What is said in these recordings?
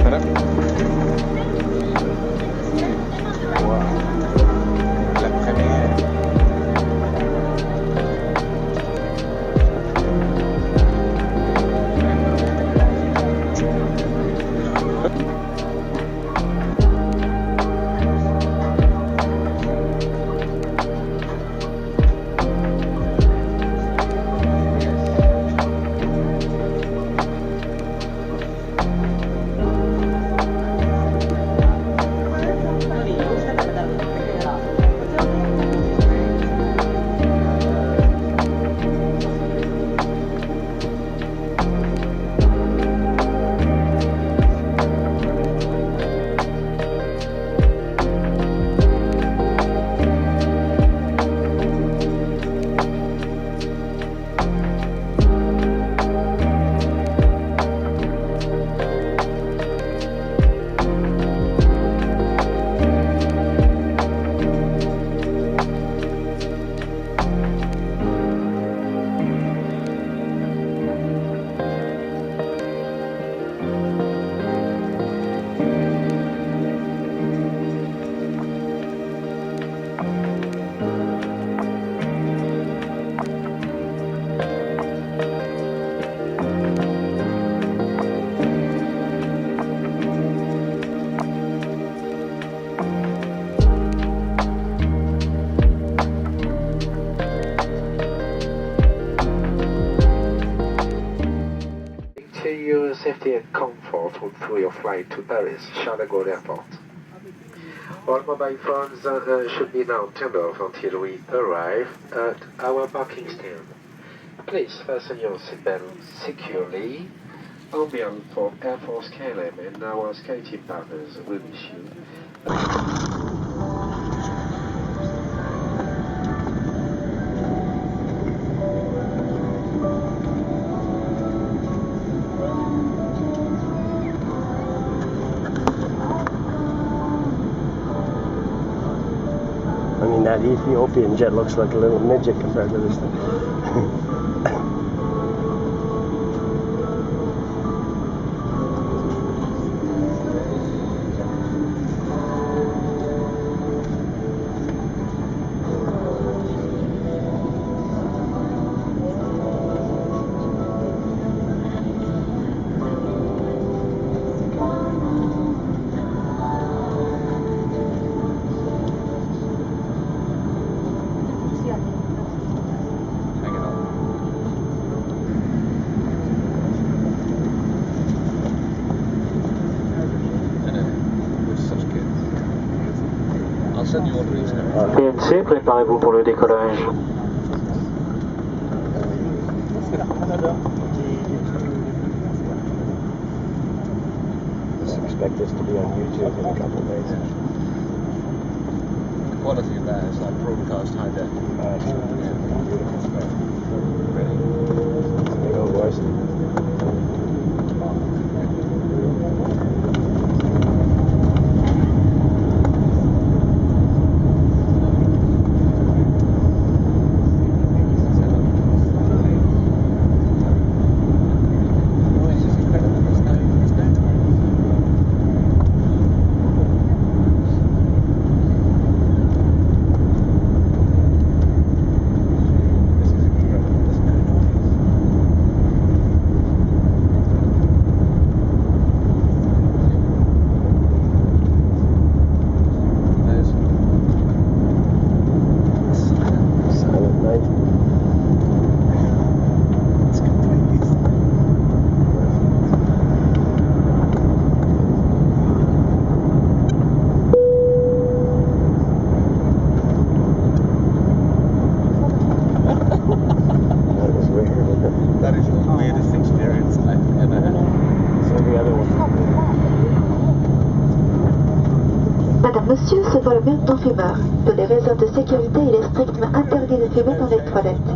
Voilà. Wow. La première. Your safety and comfort through your flight to Paris, Charles de Gaulle Airport. All mobile phones should be now turned off until we arrive at our parking stand. Please fasten your seatbelt securely. On behalf for Air Force KLM and our SkyTeam partners, we wish you I mean, that Ethiopian jet looks like a little midget compared to this thing. PNC, préparez-vous pour le décollage. Just expect this to be on YouTube in a couple of days. The quality of that is like broadcast high def. Beautiful. There you go, boys. Monsieur, ce vol est non fumeur. Pour des raisons de sécurité, il est strictement interdit de fumer dans les toilettes.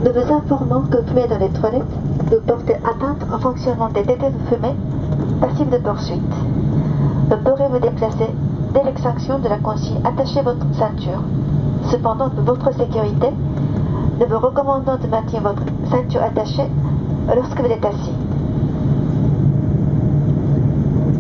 Nous vous informons que fumer dans les toilettes peut porter atteinte au fonctionnement des tétées de fumée, passible de poursuite. Vous pourrez vous déplacer dès l'extinction de la consigne. Attachez votre ceinture. Cependant, pour votre sécurité, nous vous recommandons de maintenir votre ceinture attachée lorsque vous êtes assis.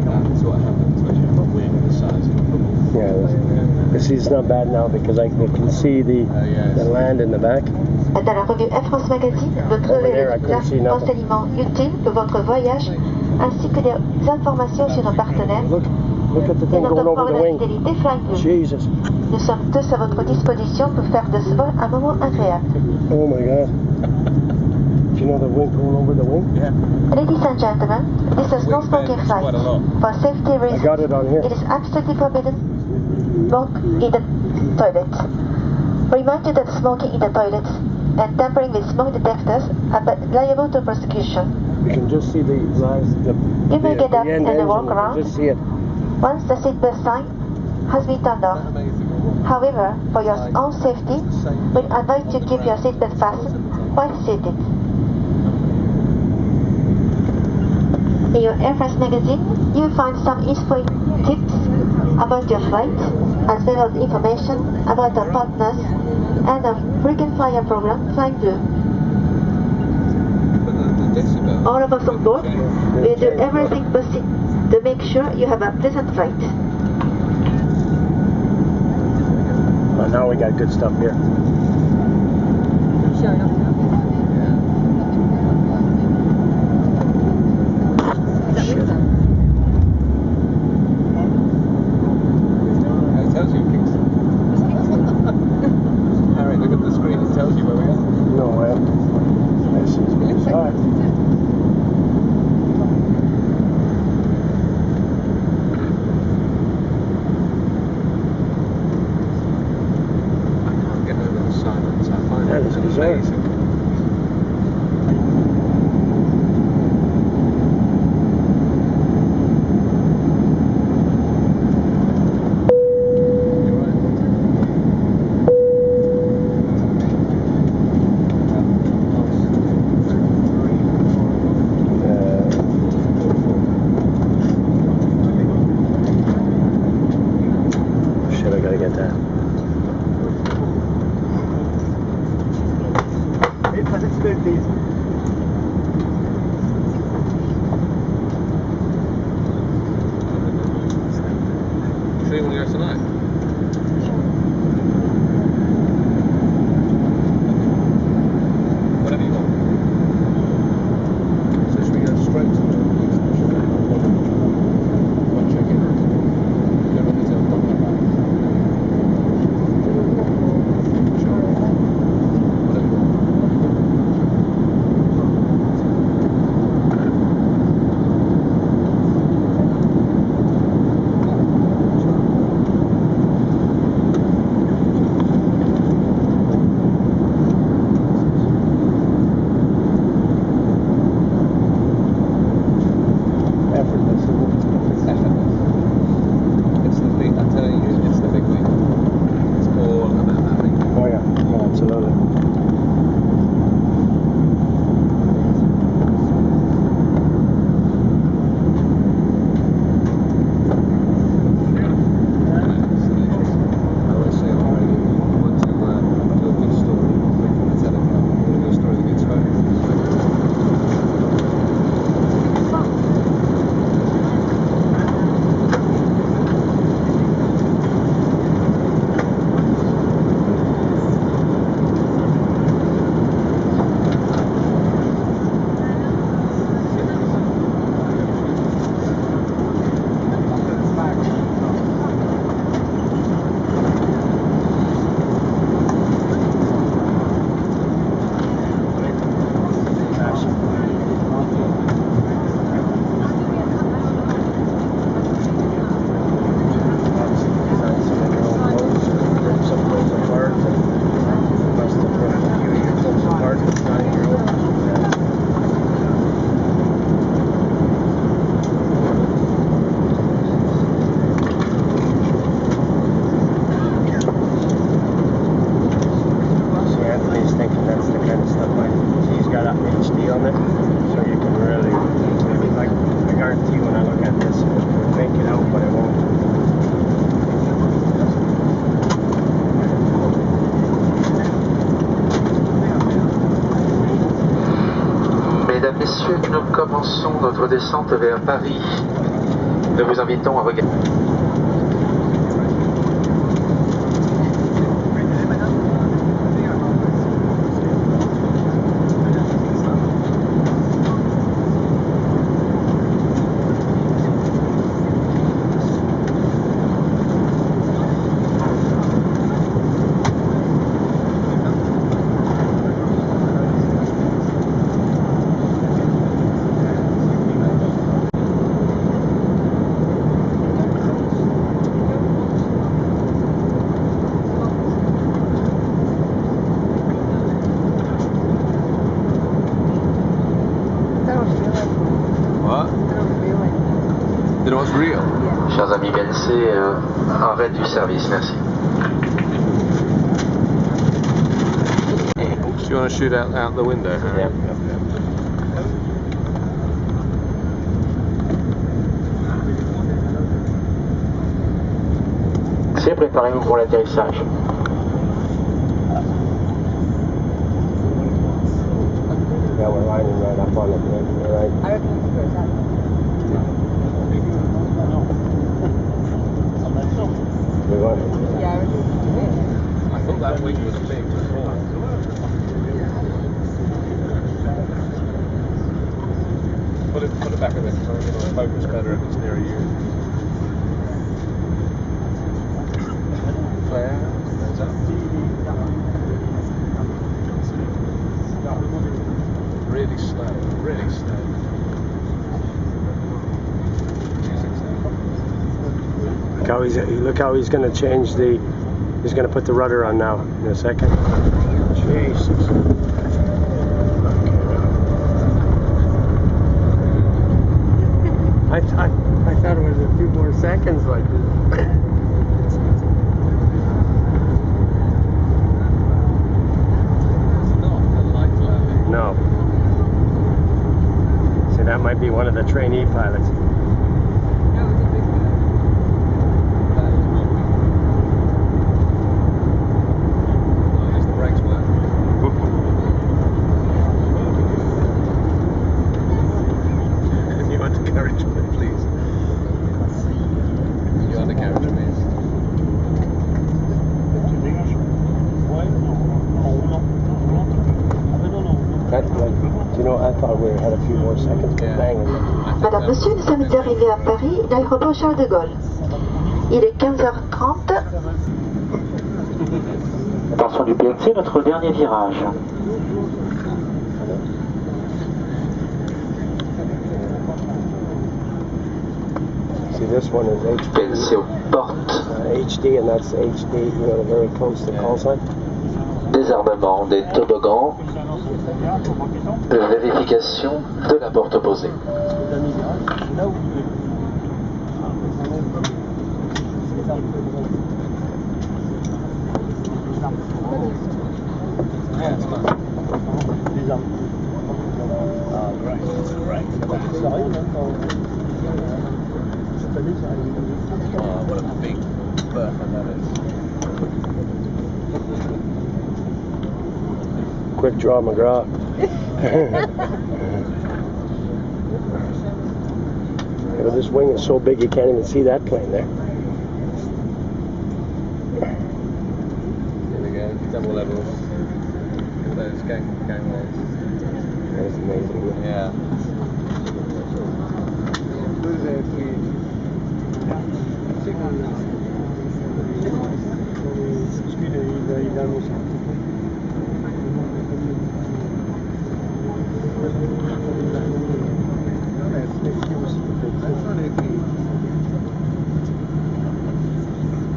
That's what happens when you have a wing the size of a football. Yeah, see, it's not bad now because I can see the land in the back. Dans la revue Air France Magazine, vous trouverez des renseignements utiles pour votre voyage ainsi que des informations sur nos partenaires Look at the et thing notre going over the programme wing. fidélité Flying Blue. Jesus. Nous sommes tous à votre disposition pour faire de ce vol un moment agréable. Oh my God. Do you know the wing going over the wing? Yeah. Ladies and gentlemen, this is no smoking flight. Quite a lot. For safety I reasons, got it on here. it is absolutely forbidden smoke in the toilet. Remind you that smoking in the toilets and tampering with smoke detectors are liable to prosecution. You can just see the You may get up end and walk engine. You around can just see it. once the seatbelt sign has been turned off. However, for your own safety, we advise you keep your seatbelt fastened while seated. In your Air France magazine, you will find some useful tips about your flight, as well as information about our partners and our frequent flyer program, Flying Blue. All of us on board will do everything possible to make sure you have a pleasant flight. Well, now we got good stuff here. It tells you things. Harry, look at the screen. It tells you where we are. No, this is bizarre. I can't get over the silence. I find That it is bizarre. amazing. Shit, I gotta get that. Sure you want to go tonight? Whatever you want. So should we go straight to one check-in? Go to the hotel, don't come back. Sure. Whatever you want. Effortless, isn't it? It's effortless. It's the big, I'm telling you, it's the big wing. It's all about that big wing. Oh yeah, oh, absolutely. I always say, Harry, you want to do a good story, wait for the telegram. Your story's a good story. messieurs, nous commençons notre descente vers Paris. Nous vous invitons à regarder. It was real. Chers amis BNC, arrêt du service, merci. Do you want to shoot out the window? Yeah. C'est préparez-vous pour l'atterrissage. Yeah, we're lining right up on it. Yeah, right. We're going. I thought that wing was big before. Put it back a bit, so it'll focus better if it's near you. Flare, there's up. Really slow, really slow. Look how he's going to change the. He's going to put the rudder on now in a second. Jesus. I thought it was a few more seconds like this. No. See, that might be one of the trainee pilots. Madame, Monsieur, nous sommes arrivés à Paris, l'aéroport Charles de Gaulle. Il est 15h30. Attention du PNC, notre dernier virage. See, this one is HD. PNC aux portes. HD, and that's HD, you know, very close to call sign. Désarmement des toboggans. Vérification de la porte opposée. What a big berth that is. Quick draw, McGraw. Yeah, but this wing is so big you can't even see that plane there. Here we go, double levels. Look at those gangways. That's amazing. Yeah.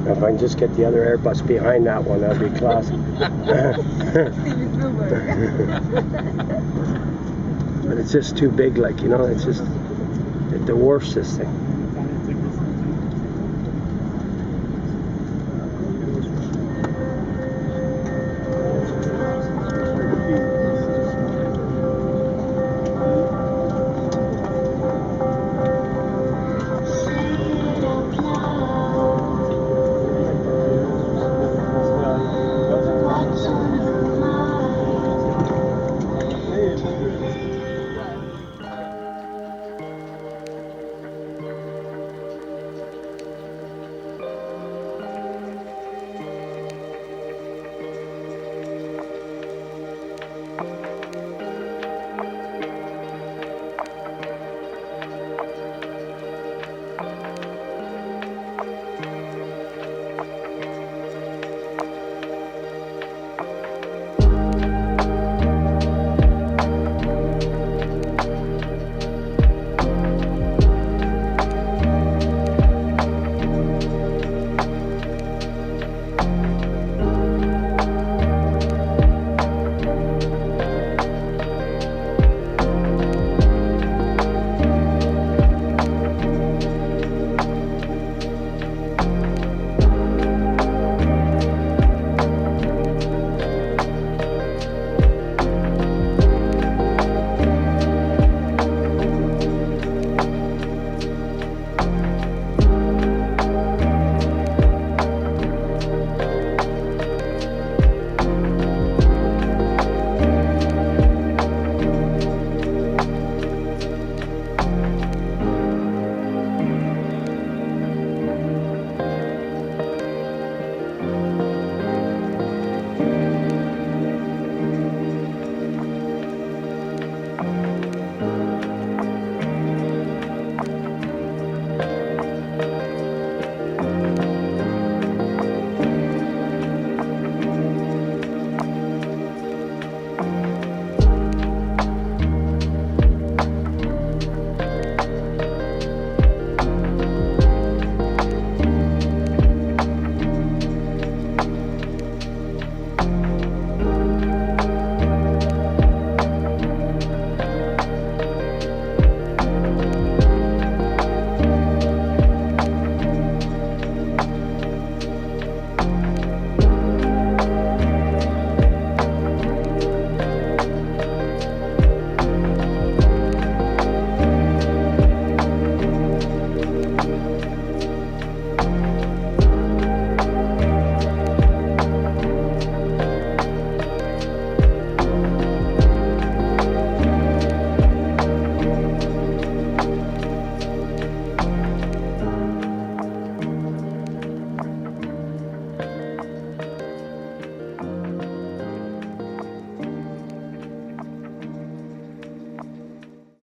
If I can just get the other Airbus behind that one, that'd be class. But it's just too big, like, you know, it's just, it dwarfs this thing.